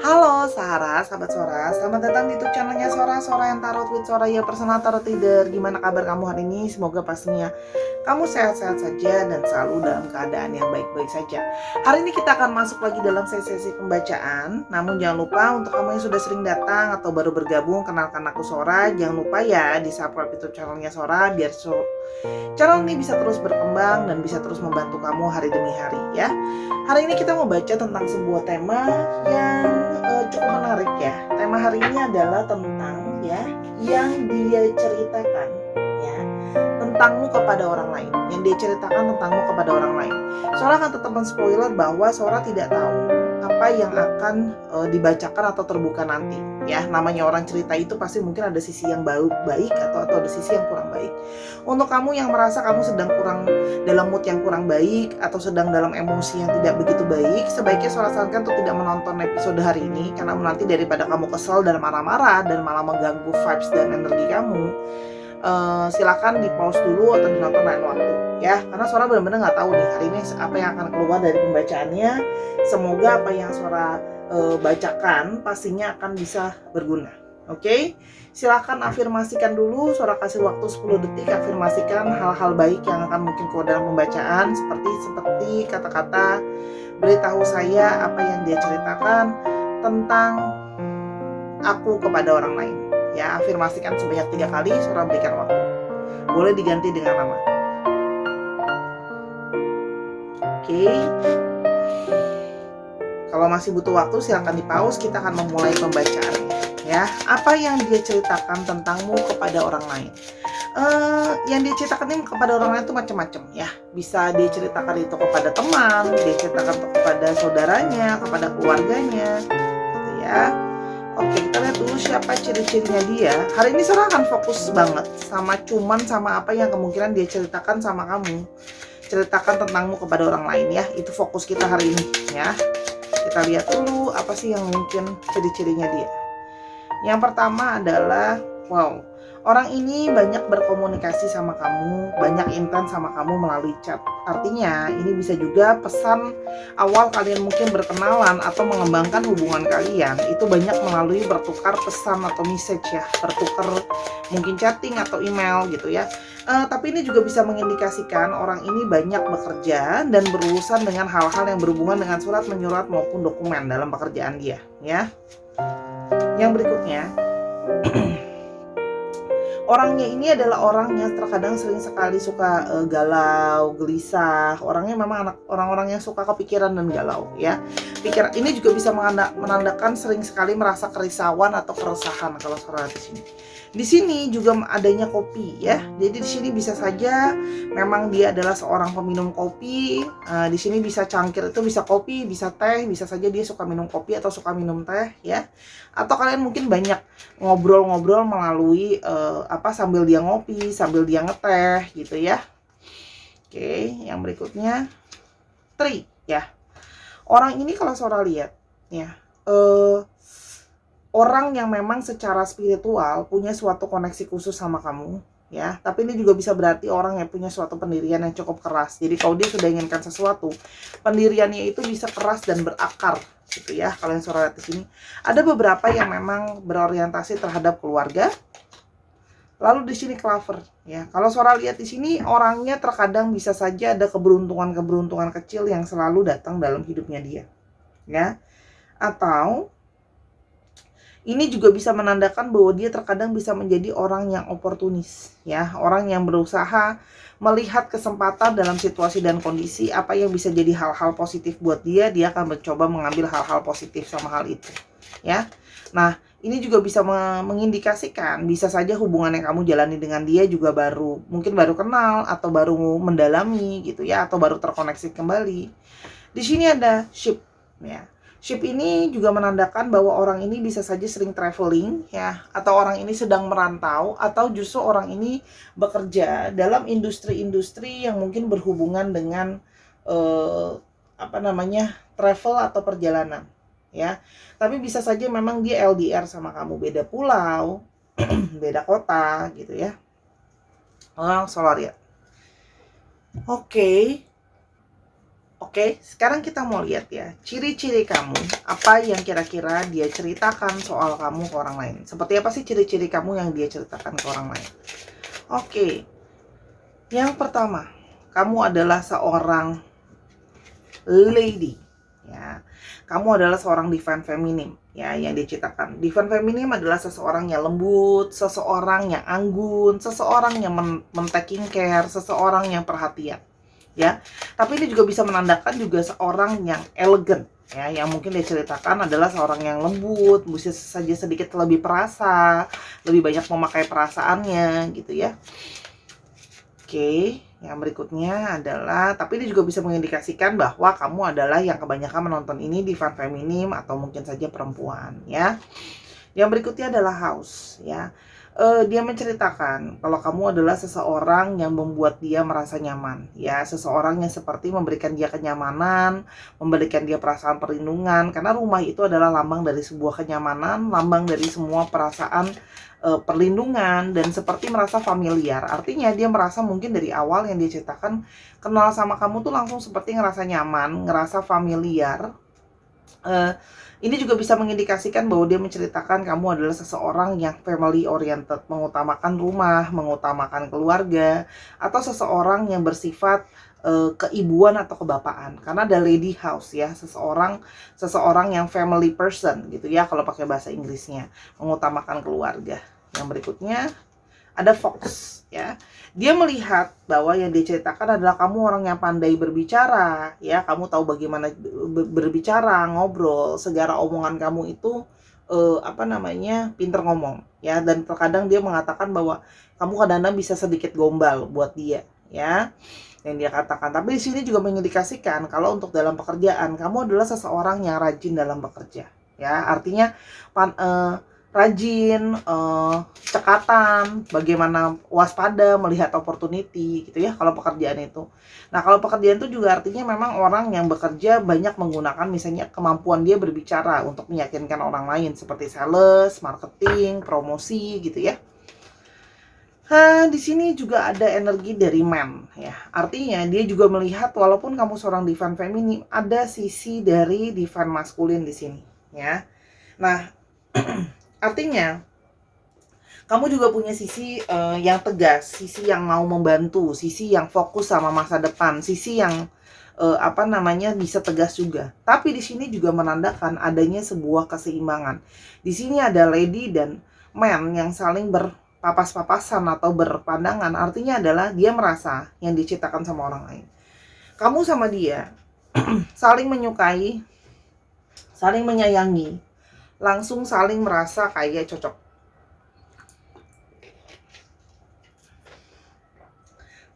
Halo Sarah, sahabat Sora, selamat datang di YouTube channelnya Sora yang Tarot with Sora ya, personal tarot reader. Gimana kabar kamu hari ini? Semoga pastinya kamu sehat-sehat saja dan selalu dalam keadaan yang baik-baik saja. Hari ini kita akan masuk lagi dalam sesi pembacaan. Namun jangan lupa untuk kamu yang sudah sering datang atau baru bergabung, kenalkan aku Sora. Jangan lupa ya di subscribe YouTube channelnya Sora biar channel ini bisa terus berkembang dan bisa terus membantu kamu hari demi hari ya. Hari ini kita mau baca tentang sebuah tema yang cukup menarik ya. Tema hari ini adalah tentang ya yang dia ceritakan ya tentangmu kepada orang lain. Yang dia ceritakan tentangmu kepada orang lain. Sora akan tetap men-spoiler bahwa Sora tidak tahu apa yang akan dibacakan atau terbuka nanti ya. Namanya orang cerita itu pasti mungkin ada sisi yang baik atau ada sisi yang kurang baik. Untuk kamu yang merasa kamu sedang kurang dalam mood yang kurang baik atau sedang dalam emosi yang tidak begitu baik, sebaiknya Sora sarankan untuk tidak menonton episode hari ini, karena nanti daripada kamu kesel dan marah-marah dan malah mengganggu vibes dan energi kamu, silakan di pause dulu atau ditonton lain waktu ya, karena Sora benar-benar nggak tahu nih hari ini apa yang akan keluar dari pembacaannya. Semoga apa yang Sora bacakan pastinya akan bisa berguna. Oke, silakan afirmasikan dulu. Sora kasih waktu 10 detik, afirmasikan hal-hal baik yang akan mungkin keluar dalam pembacaan, seperti kata-kata beritahu saya apa yang dia ceritakan tentang aku kepada orang lain ya. Afirmasikan sebanyak 3 kali. Sora berikan waktu, boleh diganti dengan nama. Oke, kalau masih butuh waktu silakan di pause. Kita akan memulai pembacaannya ya. Apa yang dia ceritakan tentangmu kepada orang lain? Yang dia ceritakan ini kepada orang lain itu macam-macam ya. Bisa dia ceritakan itu kepada teman, dia ceritakan itu kepada saudaranya, kepada keluarganya gitu ya. Oke, kita lihat dulu siapa ciri-cirinya dia. Hari ini Sora akan fokus banget sama apa yang kemungkinan dia ceritakan sama kamu. Ceritakan tentangmu kepada orang lain ya. Itu fokus kita hari ini ya. Kita lihat dulu apa sih yang mungkin ciri-cirinya dia. Yang pertama adalah, wow, orang ini banyak berkomunikasi sama kamu, banyak intens sama kamu melalui chat. Artinya ini bisa juga pesan awal kalian mungkin berkenalan atau mengembangkan hubungan kalian itu banyak melalui bertukar pesan atau message ya, bertukar mungkin chatting atau email gitu ya. Tapi ini juga bisa mengindikasikan orang ini banyak bekerja dan berurusan dengan hal-hal yang berhubungan dengan surat menyurat maupun dokumen dalam pekerjaan dia ya. Yang berikutnya, orangnya ini adalah orang yang terkadang sering sekali suka galau, gelisah. Orangnya memang orang-orang yang suka kepikiran dan galau ya. Pikiran ini juga bisa menandakan sering sekali merasa kerisauan atau keresahan kalau Sora di sini. Di sini juga adanya kopi ya. Jadi di sini bisa saja memang dia adalah seorang peminum kopi. Di sini bisa cangkir itu bisa kopi, bisa teh, bisa saja dia suka minum kopi atau suka minum teh ya. Atau kalian mungkin banyak ngobrol-ngobrol melalui sambil dia ngopi, sambil dia ngeteh gitu ya. Oke, yang berikutnya Tri ya. Orang ini kalau Sora lihat ya, orang yang memang secara spiritual punya suatu koneksi khusus sama kamu ya. Tapi ini juga bisa berarti orang yang punya suatu pendirian yang cukup keras. Jadi kalau dia sudah inginkan sesuatu, pendiriannya itu bisa keras dan berakar gitu ya. Kalau yang Sora lihat di sini ada beberapa yang memang berorientasi terhadap keluarga. Lalu di sini Clover ya. Kalau Sora lihat di sini orangnya terkadang bisa saja ada keberuntungan kecil yang selalu datang dalam hidupnya dia ya. Atau ini juga bisa menandakan bahwa dia terkadang bisa menjadi orang yang oportunis ya, orang yang berusaha melihat kesempatan dalam situasi dan kondisi apa yang bisa jadi hal-hal positif buat dia akan mencoba mengambil hal-hal positif sama hal itu ya. Nah, ini juga bisa mengindikasikan bisa saja hubungan yang kamu jalani dengan dia juga mungkin baru kenal atau baru mendalami gitu ya, atau baru terkoneksi kembali. Di sini ada ship ya. Ship ini juga menandakan bahwa orang ini bisa saja sering traveling ya, atau orang ini sedang merantau, atau justru orang ini bekerja dalam industri-industri yang mungkin berhubungan dengan travel atau perjalanan ya. Tapi bisa saja memang dia LDR sama kamu, beda pulau, beda kota gitu ya. Orang Solar ya. Oke, Oke, sekarang kita mau lihat ya, ciri-ciri kamu, apa yang kira-kira dia ceritakan soal kamu ke orang lain. Seperti apa sih ciri-ciri kamu yang dia ceritakan ke orang lain? Oke, yang pertama, kamu adalah seorang lady, ya. Kamu adalah seorang divine feminim, ya, yang diciptakan. Divine feminim adalah seseorang yang lembut, seseorang yang anggun, seseorang yang taking care, seseorang yang perhatian, ya. Tapi ini juga bisa menandakan juga seorang yang elegan, ya, yang mungkin dia ceritakan adalah seorang yang lembut, bisa saja sedikit lebih perasa, lebih banyak memakai perasaannya, gitu ya. Oke, yang berikutnya adalah, tapi ini juga bisa mengindikasikan bahwa kamu adalah yang kebanyakan menonton ini divine feminim atau mungkin saja perempuan, ya. Yang berikutnya adalah house, ya. Dia menceritakan kalau kamu adalah seseorang yang membuat dia merasa nyaman, ya, seseorang yang seperti memberikan dia kenyamanan, memberikan dia perasaan perlindungan, karena rumah itu adalah lambang dari sebuah kenyamanan, lambang dari semua perasaan perlindungan, dan seperti merasa familiar. Artinya dia merasa mungkin dari awal yang dia ceritakan kenal sama kamu tuh langsung seperti ngerasa nyaman, ngerasa familiar. Ini juga bisa mengindikasikan bahwa dia menceritakan kamu adalah seseorang yang family oriented, mengutamakan rumah, mengutamakan keluarga, atau seseorang yang bersifat keibuan atau kebapaan. Karena ada lady house, ya, seseorang yang family person gitu ya kalau pakai bahasa Inggrisnya, mengutamakan keluarga. Yang berikutnya ada fox, ya. Dia melihat bahwa yang diceritakan adalah kamu orang yang pandai berbicara, ya. Kamu tahu bagaimana berbicara, ngobrol, segala omongan kamu itu pinter ngomong, ya. Dan terkadang dia mengatakan bahwa kamu kadang-kadang bisa sedikit gombal buat dia, ya, yang dia katakan. Tapi di sini juga mengindikasikan kalau untuk dalam pekerjaan kamu adalah seseorang yang rajin dalam bekerja, ya. Artinya rajin, cekatan, bagaimana waspada melihat opportunity gitu ya kalau pekerjaan itu. Nah, kalau pekerjaan itu juga artinya memang orang yang bekerja banyak menggunakan misalnya kemampuan dia berbicara untuk meyakinkan orang lain seperti sales, marketing, promosi gitu ya. Di sini juga ada energi dari man, ya. Artinya dia juga melihat walaupun kamu seorang divine feminim, ada sisi dari divine maskulin di sini, ya. Nah, artinya kamu juga punya sisi yang tegas, sisi yang mau membantu, sisi yang fokus sama masa depan, sisi yang bisa tegas juga. Tapi di sini juga menandakan adanya sebuah keseimbangan. Di sini ada lady dan man yang saling berpapas-papasan atau berpandangan. Artinya adalah dia merasa yang diciptakan sama orang lain. Kamu sama dia saling menyukai, saling menyayangi, langsung saling merasa kayak cocok.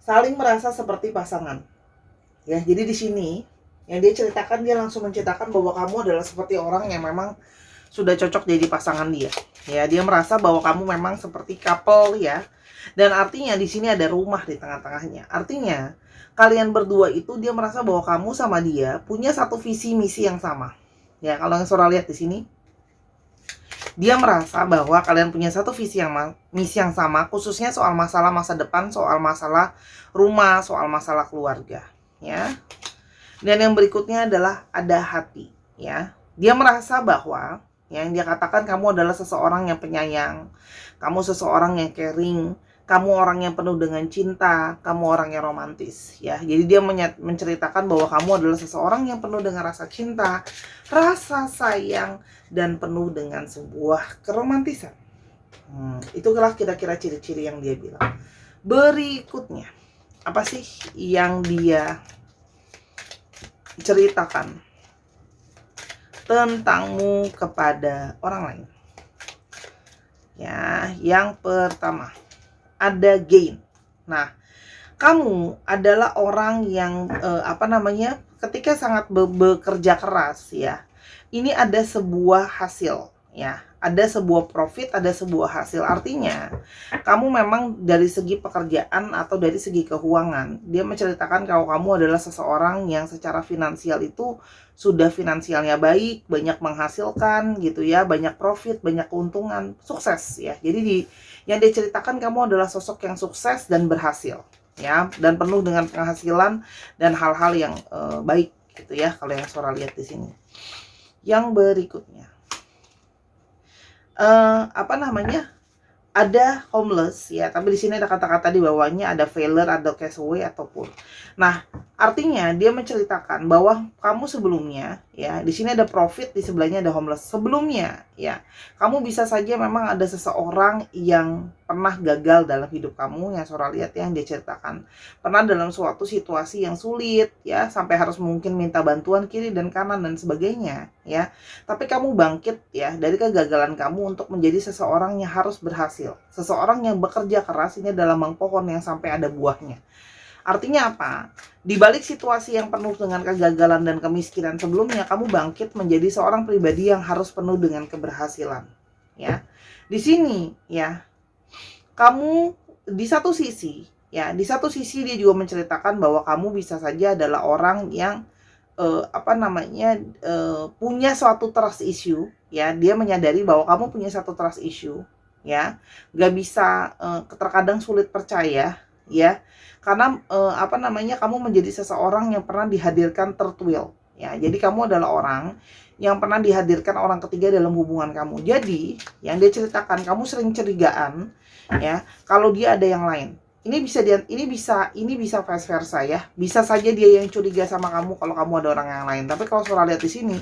Saling merasa seperti pasangan. Ya, jadi di sini yang dia ceritakan, dia langsung menceritakan bahwa kamu adalah seperti orang yang memang sudah cocok jadi pasangan dia. Ya, dia merasa bahwa kamu memang seperti couple, ya. Dan artinya di sini ada rumah di tengah-tengahnya. Artinya kalian berdua itu dia merasa bahwa kamu sama dia punya satu visi misi yang sama. Ya, kalau yang Sora lihat di sini, dia merasa bahwa kalian punya satu misi yang sama, khususnya soal masalah masa depan, soal masalah rumah, soal masalah keluarga, ya. Dan yang berikutnya adalah ada hati, ya. Dia merasa bahwa yang dia katakan kamu adalah seseorang yang penyayang, kamu seseorang yang caring, kamu orang yang penuh dengan cinta, kamu orang yang romantis, ya. Jadi dia menceritakan bahwa kamu adalah seseorang yang penuh dengan rasa cinta, rasa sayang, dan penuh dengan sebuah keromantisan. Itulah kira-kira ciri-ciri yang dia bilang. Berikutnya, apa sih yang dia ceritakan tentangmu kepada orang lain? Ya, yang pertama ada gain. Nah, kamu adalah orang yang ketika sangat bekerja keras, ya. Ini ada sebuah hasil, ya. Ada sebuah profit, ada sebuah hasil. Artinya, kamu memang dari segi pekerjaan atau dari segi keuangan, dia menceritakan kalau kamu adalah seseorang yang secara finansial itu sudah finansialnya baik, banyak menghasilkan gitu ya, banyak profit, banyak keuntungan, sukses ya. Jadi yang dia ceritakan kamu adalah sosok yang sukses dan berhasil, ya, dan penuh dengan penghasilan dan hal-hal yang baik gitu ya kalau yang Sora lihat di sini. Yang berikutnya, apa namanya? Ada homeless ya, tapi di sini ada kata-kata di bawahnya, ada failure, ada castaway atau poor. Nah, artinya dia menceritakan bahwa kamu sebelumnya ya, di sini ada profit, di sebelahnya ada homeless. Sebelumnya ya, kamu bisa saja memang ada seseorang yang pernah gagal dalam hidup kamu, yang Sora lihat yang dia ceritakan. Pernah dalam suatu situasi yang sulit ya, sampai harus mungkin minta bantuan kiri dan kanan dan sebagainya ya. Tapi kamu bangkit ya dari kegagalan kamu untuk menjadi seseorang yang harus berhasil. Seseorang yang bekerja keras, ini adalah mang pohon yang sampai ada buahnya. Artinya apa? Di balik situasi yang penuh dengan kegagalan dan kemiskinan sebelumnya, kamu bangkit menjadi seorang pribadi yang harus penuh dengan keberhasilan. Ya, di sini ya, kamu di satu sisi ya, di satu sisi dia juga menceritakan bahwa kamu bisa saja adalah orang yang punya suatu trust issue ya. Dia menyadari bahwa kamu punya satu trust issue ya, gak bisa, terkadang sulit percaya ya, karena kamu menjadi seseorang yang pernah dihadirkan third wheel ya. Jadi kamu adalah orang yang pernah dihadirkan orang ketiga dalam hubungan kamu. Jadi yang dia ceritakan, kamu sering curigaan ya kalau dia ada yang lain. Ini bisa vice versa ya. Bisa saja dia yang curiga sama kamu kalau kamu ada orang yang lain. Tapi kalau Sora lihat di sini,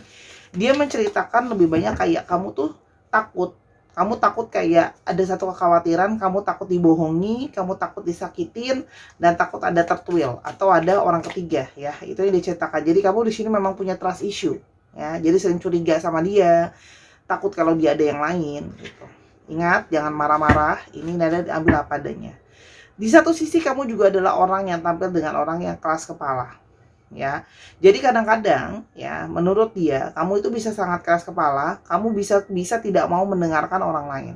dia menceritakan lebih banyak kayak kamu tuh takut. Kamu takut kayak ada satu kekhawatiran, kamu takut dibohongi, kamu takut disakitin, dan takut ada tertuil atau ada orang ketiga ya. Itu yang diceritakan. Jadi kamu di sini memang punya trust issue ya. Jadi sering curiga sama dia, takut kalau dia ada yang lain gitu. Ingat, jangan marah-marah. Ini nada diambil apa adanya. Di satu sisi kamu juga adalah orang yang tampil dengan orang yang keras kepala ya. Jadi kadang-kadang ya, menurut dia kamu itu bisa sangat keras kepala, kamu bisa tidak mau mendengarkan orang lain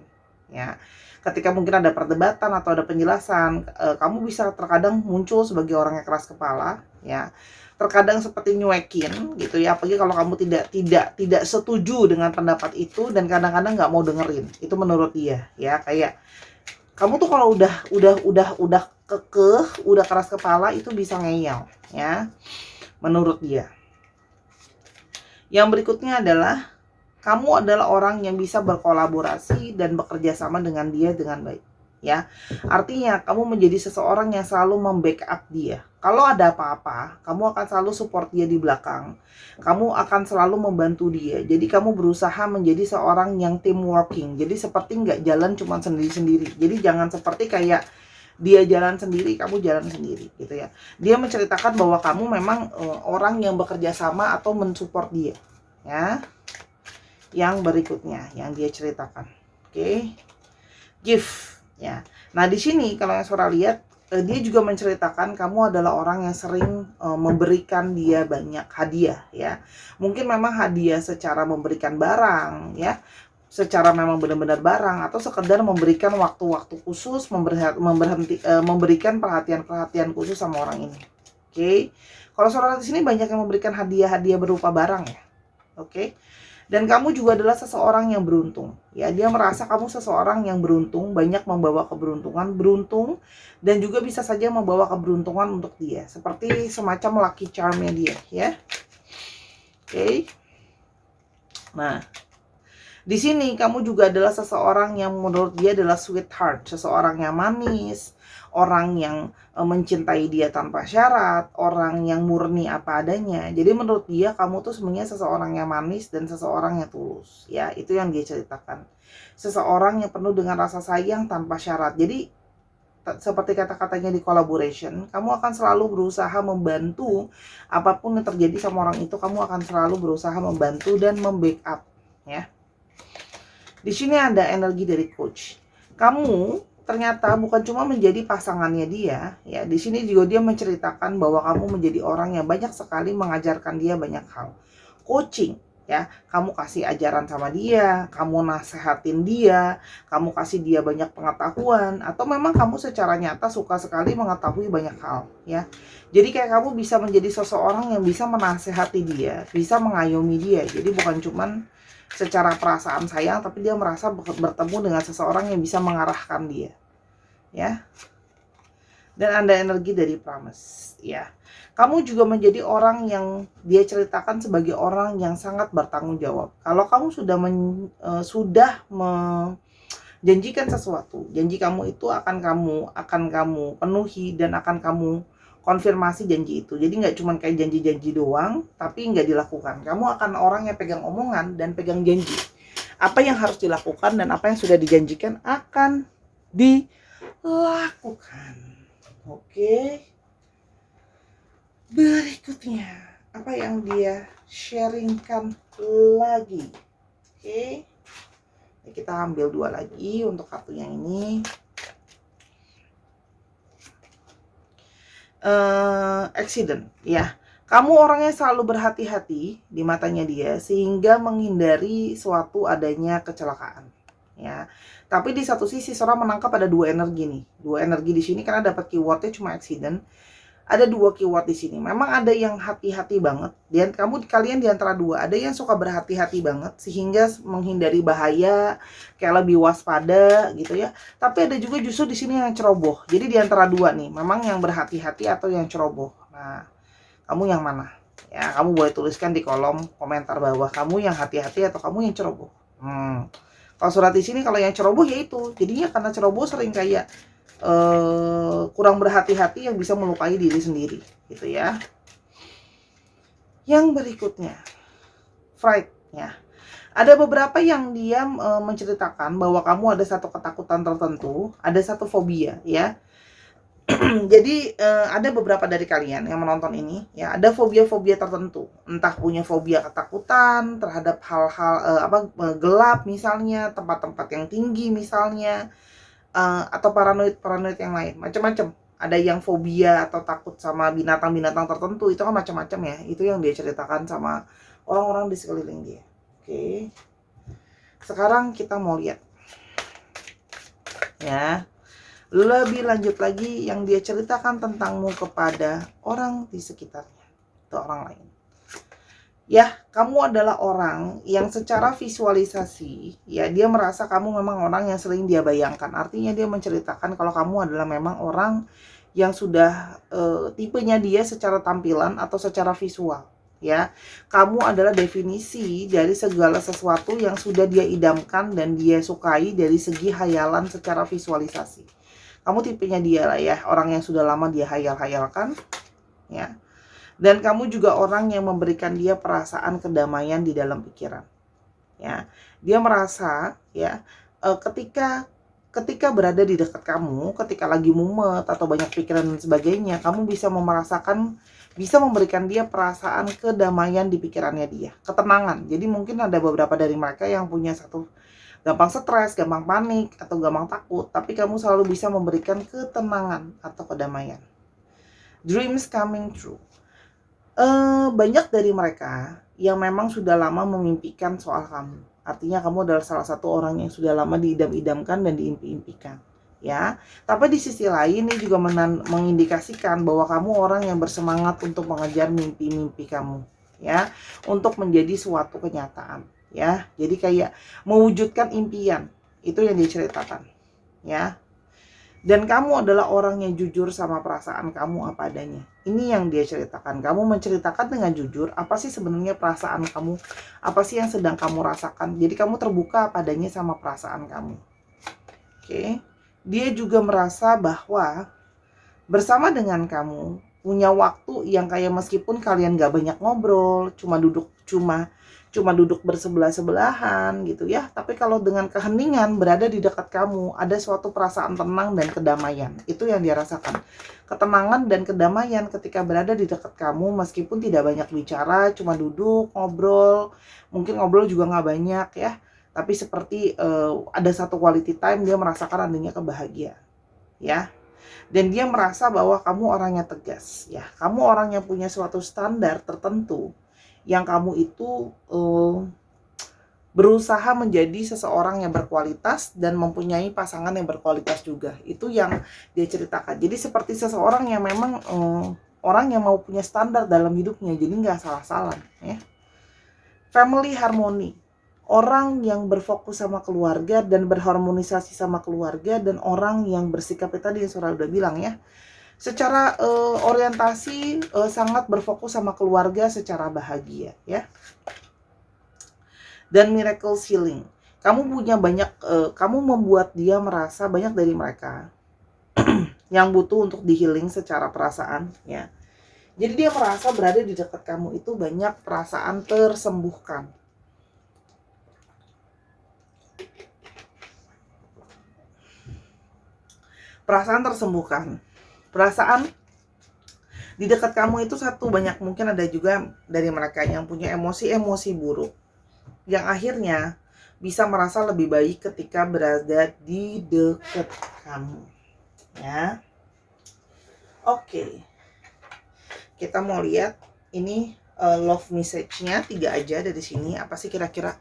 ya. Ketika mungkin ada perdebatan atau ada penjelasan, kamu bisa terkadang muncul sebagai orang yang keras kepala ya. Terkadang seperti nyuekin gitu ya, apalagi kalau kamu tidak setuju dengan pendapat itu, dan kadang-kadang nggak mau dengerin. Itu menurut dia ya, kayak kamu tuh kalau udah kekeh, udah keras kepala, itu bisa ngeyel ya, menurut dia. Yang berikutnya adalah kamu adalah orang yang bisa berkolaborasi dan bekerja sama dengan dia dengan baik ya. Artinya kamu menjadi seseorang yang selalu membackup dia. Kalau ada apa-apa, kamu akan selalu support dia di belakang. Kamu akan selalu membantu dia. Jadi kamu berusaha menjadi seorang yang team working. Jadi seperti nggak jalan cuma sendiri-sendiri. Jadi jangan seperti kayak dia jalan sendiri, kamu jalan sendiri gitu ya. Dia menceritakan bahwa kamu memang orang yang bekerja sama atau mensupport dia ya. Yang berikutnya yang dia ceritakan, oke, gift ya. Nah di sini kalau yang Sora lihat, dia juga menceritakan kamu adalah orang yang sering memberikan dia banyak hadiah ya. Mungkin memang hadiah secara memberikan barang ya, secara memang benar-benar barang, atau sekedar memberikan waktu-waktu khusus, memberikan perhatian-perhatian khusus sama orang ini. Oke. Kalau Sora di sini banyak yang memberikan hadiah-hadiah berupa barang ya. Oke. Dan kamu juga adalah seseorang yang beruntung ya. Dia merasa kamu seseorang yang beruntung, banyak membawa keberuntungan, beruntung, dan juga bisa saja membawa keberuntungan untuk dia, seperti semacam lucky charm-nya dia ya. Oke. Nah, di sini kamu juga adalah seseorang yang menurut dia adalah sweetheart, seseorang yang manis, orang yang mencintai dia tanpa syarat, orang yang murni apa adanya. Jadi menurut dia kamu tuh sebenarnya seseorang yang manis dan seseorang yang tulus ya. Itu yang dia ceritakan. Seseorang yang penuh dengan rasa sayang tanpa syarat. Jadi seperti kata-katanya di collaboration, kamu akan selalu berusaha membantu apapun yang terjadi sama orang itu. Kamu akan selalu berusaha membantu dan membackup ya. Di sini ada energi dari coach. Kamu ternyata bukan cuma menjadi pasangannya dia ya. Di sini juga dia menceritakan bahwa kamu menjadi orang yang banyak sekali mengajarkan dia banyak hal. Coaching ya, kamu kasih ajaran sama dia, kamu nasehatin dia, kamu kasih dia banyak pengetahuan, atau memang kamu secara nyata suka sekali mengetahui banyak hal ya. Jadi kayak kamu bisa menjadi seseorang yang bisa menasehati dia, bisa mengayomi dia. Jadi bukan cuman secara perasaan sayang, tapi dia merasa bertemu dengan seseorang yang bisa mengarahkan dia ya. Dan ada energi dari promise, ya. Kamu juga menjadi orang yang dia ceritakan sebagai orang yang sangat bertanggung jawab. Kalau kamu sudah menjanjikan sesuatu, janji kamu itu akan kamu penuhi dan akan kamu konfirmasi janji itu. Jadi nggak cuma kayak janji-janji doang, tapi nggak dilakukan. Kamu akan orang yang pegang omongan dan pegang janji. Apa yang harus dilakukan dan apa yang sudah dijanjikan akan dilakukan. Oke. Berikutnya, apa yang dia sharingkan lagi? Oke. Kita ambil 2 lagi untuk kartu yang ini. Accident, ya. Kamu orangnya selalu berhati-hati di matanya dia sehingga menghindari suatu adanya kecelakaan, ya. Tapi di satu sisi seorang menangkap ada 2 energi nih. 2 energi di sini karena dapat keywordnya cuma accident. Ada 2 keyword di sini. Memang ada yang hati-hati banget. Dan kalian di antara 2 ada yang suka berhati-hati banget sehingga menghindari bahaya, kayak lebih waspada gitu ya. Tapi ada juga justru di sini yang ceroboh. Jadi di antara 2 nih, memang yang berhati-hati atau yang ceroboh. Nah, kamu yang mana? Ya, kamu boleh tuliskan di kolom komentar bawah, kamu yang hati-hati atau kamu yang ceroboh. Kalau surat di sini kalau yang ceroboh ya itu. Jadinya karena ceroboh sering kayak kurang berhati-hati yang bisa melukai diri sendiri gitu ya. Yang berikutnya, fright, ya. Ada beberapa yang dia menceritakan bahwa kamu ada satu ketakutan tertentu, ada satu fobia, ya. Jadi ada beberapa dari kalian yang menonton ini, ya, ada fobia-fobia tertentu. Entah punya fobia ketakutan terhadap hal-hal gelap misalnya, tempat-tempat yang tinggi misalnya, atau paranoid yang lain, macam-macam. Ada yang fobia atau takut sama binatang-binatang tertentu, itu kan macam-macam ya. Itu yang dia ceritakan sama orang-orang di sekeliling dia. Oke. Sekarang kita mau lihat, ya, lebih lanjut lagi yang dia ceritakan tentangmu kepada orang di sekitarnya atau orang lain. Ya, kamu adalah orang yang secara visualisasi, ya, dia merasa kamu memang orang yang sering dia bayangkan. Artinya dia menceritakan kalau kamu adalah memang orang yang sudah tipenya dia secara tampilan atau secara visual, ya. Kamu adalah definisi dari segala sesuatu yang sudah dia idamkan dan dia sukai dari segi hayalan secara visualisasi. Kamu tipenya dia lah ya, orang yang sudah lama dia hayal-hayalkan, ya. Dan kamu juga orang yang memberikan dia perasaan kedamaian di dalam pikiran, ya. Dia merasa, ya, ketika berada di dekat kamu, ketika lagi mumet atau banyak pikiran dan sebagainya, kamu bisa memberikan dia perasaan kedamaian di pikirannya dia, ketenangan. Jadi mungkin ada beberapa dari mereka yang punya satu gampang stres, gampang panik, atau gampang takut, tapi kamu selalu bisa memberikan ketenangan atau kedamaian. Dreams coming true. Banyak dari mereka yang memang sudah lama memimpikan soal kamu. Artinya kamu adalah salah satu orang yang sudah lama diidam-idamkan dan diimpi-impikan, ya. Tapi di sisi lain ini juga mengindikasikan bahwa kamu orang yang bersemangat untuk mengejar mimpi-mimpi kamu, ya, untuk menjadi suatu kenyataan, ya. Jadi kayak mewujudkan impian, itu yang diceritakan, ya. Dan kamu adalah orang yang jujur sama perasaan kamu apa adanya. Ini yang dia ceritakan. Kamu menceritakan dengan jujur apa sih sebenarnya perasaan kamu, apa sih yang sedang kamu rasakan. Jadi kamu terbuka apa adanya sama perasaan kamu. Oke. Dia juga merasa bahwa bersama dengan kamu punya waktu yang kayak meskipun kalian gak banyak ngobrol, cuma duduk bersebelah-sebelahan gitu ya. Tapi kalau dengan keheningan berada di dekat kamu, ada suatu perasaan tenang dan kedamaian. Itu yang dia rasakan. Ketenangan dan kedamaian ketika berada di dekat kamu meskipun tidak banyak bicara, cuma duduk, ngobrol. Mungkin ngobrol juga gak banyak ya. Tapi seperti ada satu quality time, dia merasakan adanya kebahagiaan, ya. Dan dia merasa bahwa kamu orangnya tegas, ya. Kamu orang yang punya suatu standar tertentu yang kamu itu berusaha menjadi seseorang yang berkualitas dan mempunyai pasangan yang berkualitas juga. Itu yang dia ceritakan. Jadi seperti seseorang yang memang orang yang mau punya standar dalam hidupnya, jadi nggak salah-salah, ya. Family harmony, orang yang berfokus sama keluarga dan berharmonisasi sama keluarga, dan orang yang bersikap tadi yang Sora udah bilang ya, Secara orientasi sangat berfokus sama keluarga secara bahagia ya. Dan miracle healing. Kamu punya banyak, kamu membuat dia merasa banyak dari mereka yang butuh untuk di healing secara perasaan ya. Jadi dia merasa berada di dekat kamu itu banyak perasaan tersembuhkan. Perasaan tersembuhkan. Perasaan di dekat kamu itu satu, banyak mungkin ada juga dari mereka yang punya emosi-emosi buruk yang akhirnya bisa merasa lebih baik ketika berada di dekat kamu ya. Oke. Kita mau lihat ini love message-nya 3 aja dari sini. Apa sih kira-kira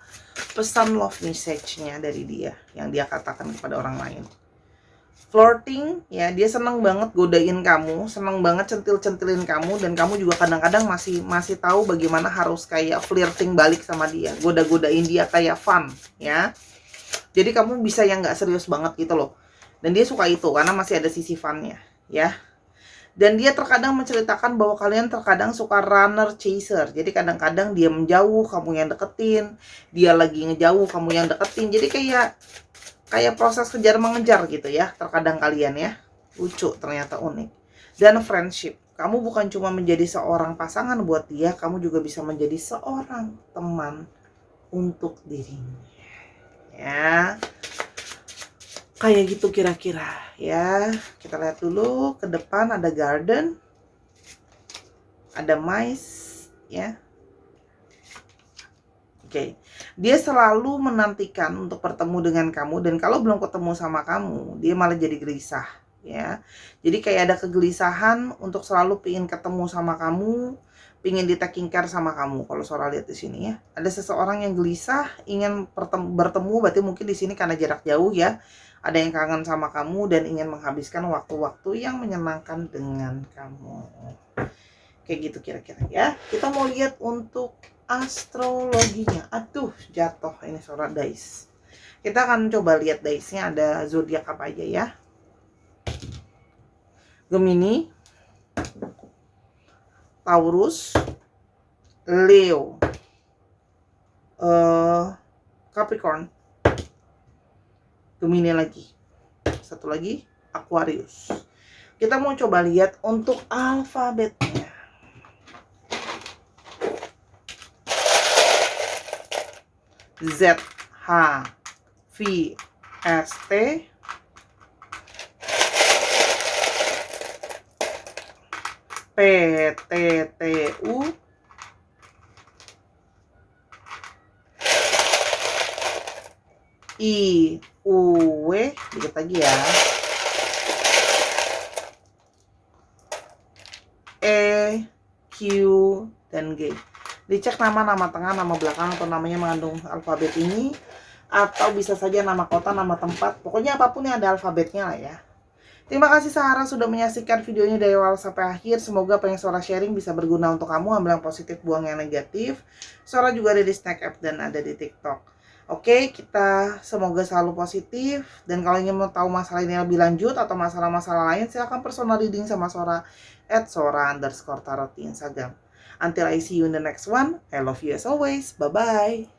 pesan love message-nya dari dia yang dia katakan kepada orang lain? Flirting ya, dia senang banget godain kamu, senang banget centil-centilin kamu, dan kamu juga kadang-kadang masih tahu bagaimana harus kayak flirting balik sama dia, goda-godain dia kayak fun ya. Jadi kamu bisa yang nggak serius banget gitu loh, dan dia suka itu karena masih ada sisi funnya ya. Dan dia terkadang menceritakan bahwa kalian terkadang suka runner chaser. Jadi kadang-kadang dia menjauh, kamu yang deketin. Dia lagi ngejauh, kamu yang deketin. Jadi kayak proses kejar mengejar gitu ya. Terkadang kalian ya. Lucu, ternyata unik. Dan friendship. Kamu bukan cuma menjadi seorang pasangan buat dia, kamu juga bisa menjadi seorang teman untuk dirinya. Ya. Kayak gitu kira-kira ya. Kita lihat dulu ke depan, ada garden, ada mice ya. Oke. Dia selalu menantikan untuk bertemu dengan kamu, dan kalau belum ketemu sama kamu dia malah jadi gelisah ya. Jadi kayak ada kegelisahan untuk selalu pingin ketemu sama kamu, pingin di taking care sama kamu. Kalau Sora lihat di sini ya, ada seseorang yang gelisah ingin bertemu, berarti mungkin di sini karena jarak jauh ya. Ada yang kangen sama kamu dan ingin menghabiskan waktu-waktu yang menyenangkan dengan kamu. Kayak gitu kira-kira ya. Kita mau lihat untuk astrologinya. Aduh, jatuh ini Sora dice. Kita akan coba lihat dice-nya ada zodiak apa aja ya. Gemini, Taurus, Leo, Capricorn, Gemini lagi, satu lagi Aquarius. Kita mau coba lihat untuk alfabetnya. Z, H, V, S, T, P, T, T, U, I, U, W, dikit lagi ya, E, Q, dan G. Dicek nama tengah, nama belakang, atau namanya mengandung alfabet ini, atau bisa saja nama kota, nama tempat, pokoknya apapun yang ada alfabetnya lah ya. Terima kasih Sahara sudah menyaksikan videonya dari awal sampai akhir. Semoga apa yang Sora sharing bisa berguna untuk kamu. Ambil yang positif, buang yang negatif. Sora juga ada di Snack App dan ada di TikTok. Oke, kita semoga selalu positif. Dan kalau ingin mau tahu masalah ini lebih lanjut atau masalah-masalah lain, silahkan personal reading sama Sora @sora_tarot di Instagram. Until I see you in the next one, I love you as always. Bye-bye.